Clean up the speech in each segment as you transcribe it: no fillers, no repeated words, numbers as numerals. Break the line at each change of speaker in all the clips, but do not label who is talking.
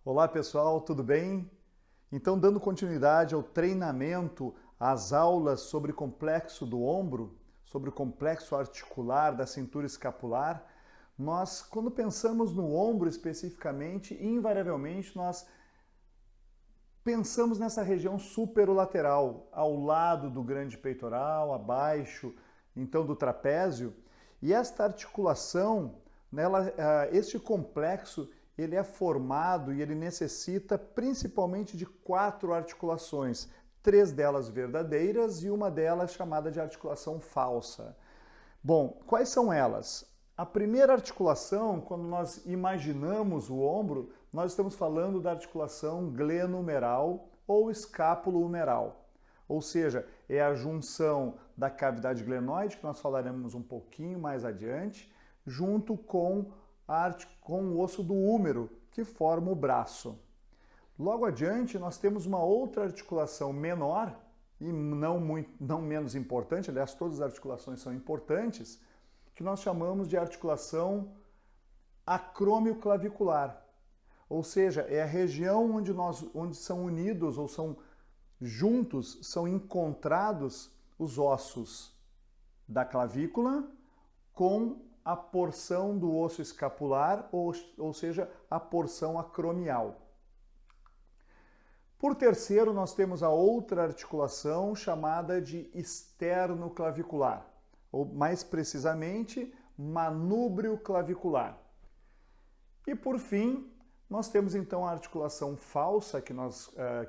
Olá pessoal, tudo bem? Então, dando continuidade ao treinamento, às aulas sobre o complexo do ombro, sobre o complexo articular da cintura escapular, nós, quando pensamos no ombro especificamente, invariavelmente nós pensamos nessa região superolateral, ao lado do grande peitoral, abaixo, então do trapézio, e esta articulação, este complexo, ele é formado e ele necessita principalmente de 4 articulações, 3 delas verdadeiras e uma delas chamada de articulação falsa. Bom, quais são elas? A primeira articulação, quando nós imaginamos o ombro, nós estamos falando da articulação glenohumeral ou escápulo-humeral. Ou seja, é a junção da cavidade glenoide, que nós falaremos um pouquinho mais adiante, junto com o osso do húmero, que forma o braço. Logo adiante, nós temos uma outra articulação menor, e não menos importante, aliás, todas as articulações são importantes, que nós chamamos de articulação acromioclavicular. Ou seja, é a região onde são unidos ou são juntos, são encontrados os ossos da clavícula com a porção do osso escapular, ou seja, a porção acromial. Por terceiro, nós temos a outra articulação chamada de esternoclavicular, ou mais precisamente, manúbrio clavicular. E por fim, nós temos então a articulação falsa, que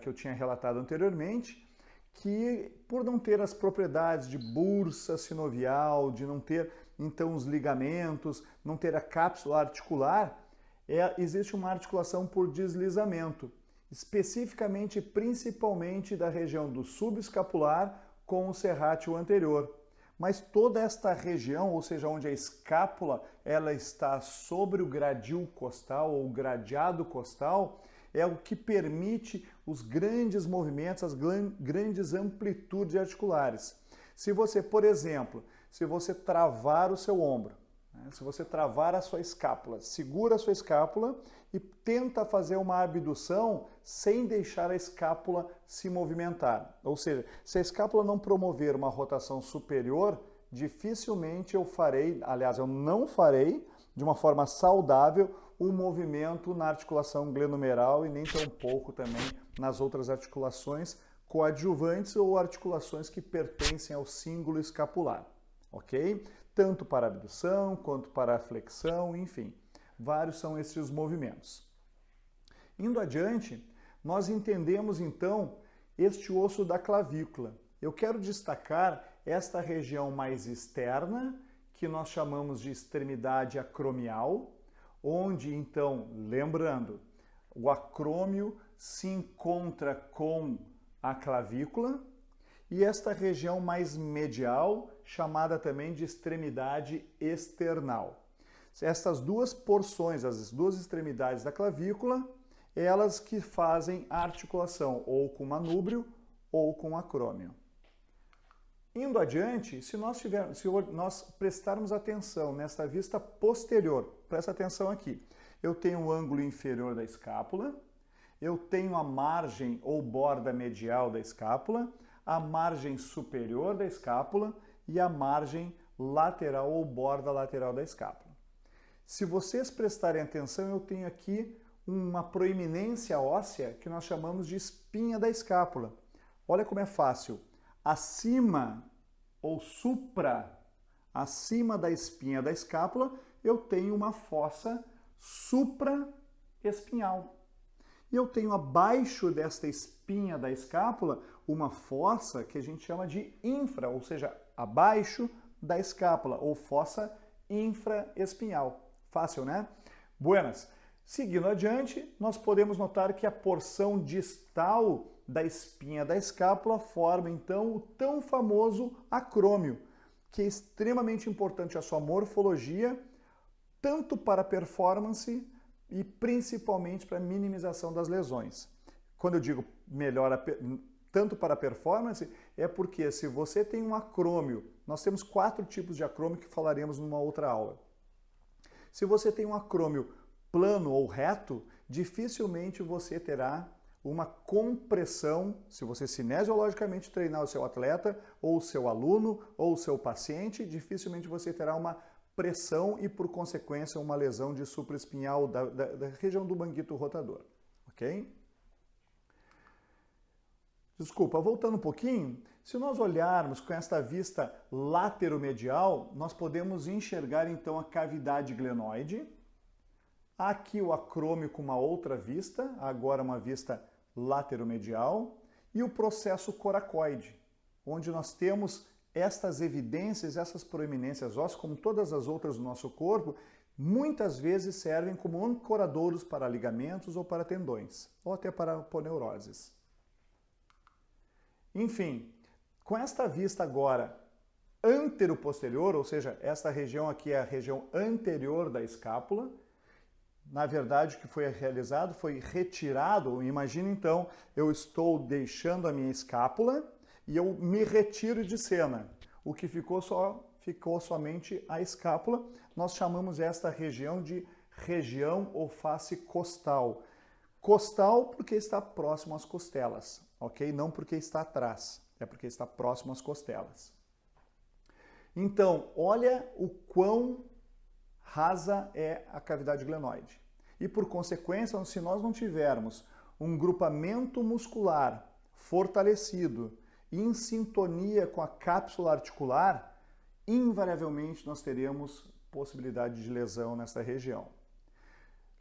eu tinha relatado anteriormente, que por não ter as propriedades de bursa sinovial, de não ter então os ligamentos, não ter a cápsula articular, existe uma articulação por deslizamento, especificamente, principalmente da região do subescapular com o serrátil anterior. Mas toda esta região, ou seja, onde a escápula ela está sobre o gradil costal ou gradeado costal, é o que permite os grandes movimentos, as grandes amplitudes articulares. Se você, por exemplo, se você travar o seu ombro, se você travar a sua escápula, segura a sua escápula e tenta fazer uma abdução sem deixar a escápula se movimentar. Ou seja, se a escápula não promover uma rotação superior, dificilmente eu farei, aliás, eu não farei de uma forma saudável um movimento na articulação glenohumeral e nem tampouco também nas outras articulações coadjuvantes ou articulações que pertencem ao cíngulo escapular, ok? Tanto para abdução quanto para flexão, enfim, vários são esses movimentos. Indo adiante, nós entendemos então este osso da clavícula. Eu quero destacar esta região mais externa, que nós chamamos de extremidade acromial, onde então, lembrando, o acrômio se encontra com a clavícula, e esta região mais medial, chamada também de extremidade external. Estas duas porções, as duas extremidades da clavícula, elas que fazem a articulação ou com manúbrio ou com acrômio. Indo adiante, se nós prestarmos atenção nesta vista posterior, presta atenção aqui, eu tenho o ângulo inferior da escápula, eu tenho a margem ou borda medial da escápula, a margem superior da escápula e a margem lateral ou borda lateral da escápula. Se vocês prestarem atenção, eu tenho aqui uma proeminência óssea que nós chamamos de espinha da escápula. Olha como é fácil. Acima ou acima da espinha da escápula, eu tenho uma fossa supraespinhal. E eu tenho abaixo desta espinha da escápula uma fossa que a gente chama de infra, ou seja, abaixo da escápula, ou fossa infraespinhal. Fácil, né? Buenas. Seguindo adiante, nós podemos notar que a porção distal da espinha da escápula forma então o tão famoso acrômio, que é extremamente importante a sua morfologia, tanto para a performance e principalmente para a minimização das lesões. Quando eu digo tanto para a performance, é porque se você tem um acrômio, nós temos 4 tipos de acrômio que falaremos numa outra aula. Se você tem um acrômio plano ou reto, dificilmente você terá uma compressão, se você cinesiologicamente treinar o seu atleta, ou o seu aluno, ou o seu paciente, dificilmente você terá uma pressão e, por consequência, uma lesão de supraespinhal da região do manguito rotador, ok? Desculpa, voltando um pouquinho, se nós olharmos com esta vista lateromedial, nós podemos enxergar então a cavidade glenoide, aqui o acrômio com uma outra vista, agora uma vista lateromedial, e o processo coracoide, onde nós temos estas evidências, essas proeminências ósseas, como todas as outras do nosso corpo, muitas vezes servem como ancoradouros para ligamentos ou para tendões, ou até para poneuroses. Enfim, com esta vista agora antero-posterior, ou seja, esta região aqui é a região anterior da escápula, na verdade o que foi realizado foi retirado, imagina então, eu estou deixando a minha escápula e eu me retiro de cena. O que ficou somente a escápula, nós chamamos esta região de região ou face costal. Costal porque está próximo às costelas, ok? Não porque está atrás, é porque está próximo às costelas. Então, olha o quão rasa é a cavidade glenoide. E por consequência, se nós não tivermos um grupamento muscular fortalecido, em sintonia com a cápsula articular, invariavelmente nós teremos possibilidade de lesão nessa região.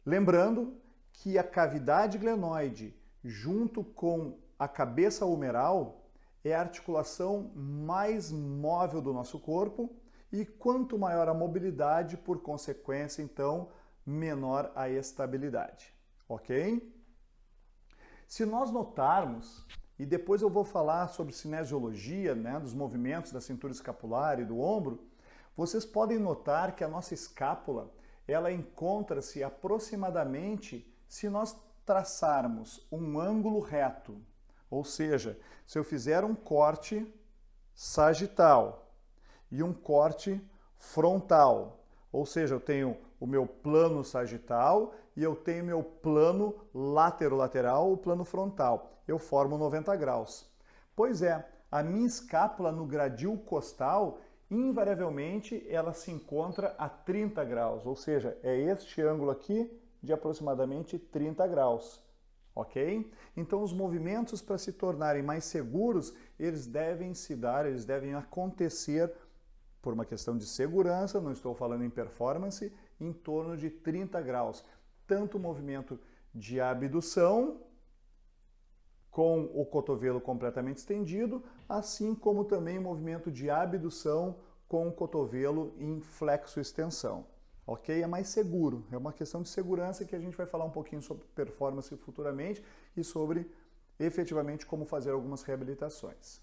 Lembrando que a cavidade glenoide, junto com a cabeça humeral, é a articulação mais móvel do nosso corpo e quanto maior a mobilidade, por consequência, então, menor a estabilidade, ok? Se nós notarmos, e depois eu vou falar sobre cinesiologia, né, dos movimentos da cintura escapular e do ombro, vocês podem notar que a nossa escápula, ela encontra-se aproximadamente, se nós traçarmos um ângulo reto, ou seja, se eu fizer um corte sagital e um corte frontal, ou seja, eu tenho o meu plano sagital e eu tenho meu plano lateral, o plano frontal. Eu formo 90 graus. Pois é, a minha escápula no gradil costal, invariavelmente, ela se encontra a 30 graus, ou seja, é este ângulo aqui de aproximadamente 30 graus, ok? Então, os movimentos, para se tornarem mais seguros, eles devem acontecer por uma questão de segurança, não estou falando em performance, em torno de 30 graus. Tanto o movimento de abdução, com o cotovelo completamente estendido, assim como também o movimento de abdução com o cotovelo em flexo-extensão. Ok? É mais seguro, é uma questão de segurança que a gente vai falar um pouquinho sobre performance futuramente e sobre, efetivamente, como fazer algumas reabilitações.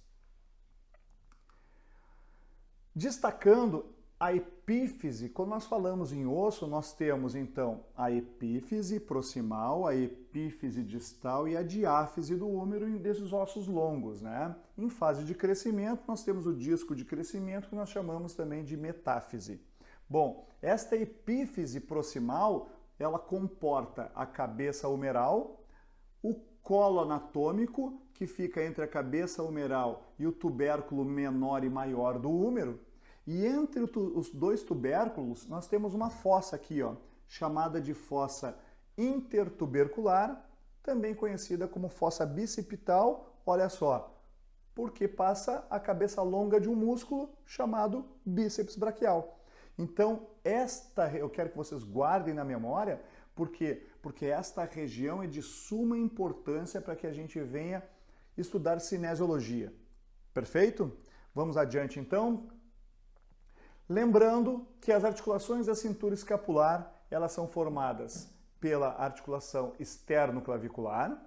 Destacando a epífise, quando nós falamos em osso, nós temos então a epífise proximal, a epífise distal e a diáfise do húmero desses ossos longos, né? Em fase de crescimento, nós temos o disco de crescimento, que nós chamamos também de metáfise. Bom, esta epífise proximal, ela comporta a cabeça humeral, o colo anatômico, que fica entre a cabeça humeral e o tubérculo menor e maior do húmero, e entre os dois tubérculos, nós temos uma fossa aqui, ó, chamada de fossa intertubercular, também conhecida como fossa bicipital, olha só, porque passa a cabeça longa de um músculo chamado bíceps braquial. Então, eu quero que vocês guardem na memória, porque esta região é de suma importância para que a gente venha estudar cinesiologia. Perfeito? Vamos adiante então. Lembrando que as articulações da cintura escapular, elas são formadas pela articulação externo-clavicular,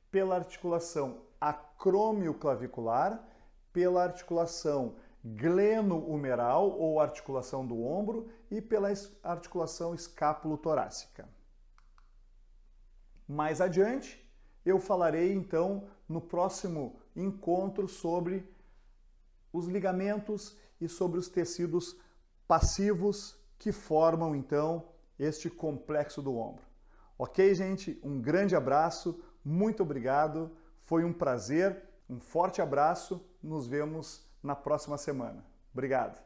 pela articulação acrômio-clavicular, pela articulação gleno-humeral ou articulação do ombro e pela articulação escápulo-torácica. Mais adiante, eu falarei então no próximo encontro sobre os ligamentos e sobre os tecidos passivos que formam então este complexo do ombro. Ok, gente? Um grande abraço, muito obrigado, foi um prazer, um forte abraço, nos vemos na próxima semana. Obrigado!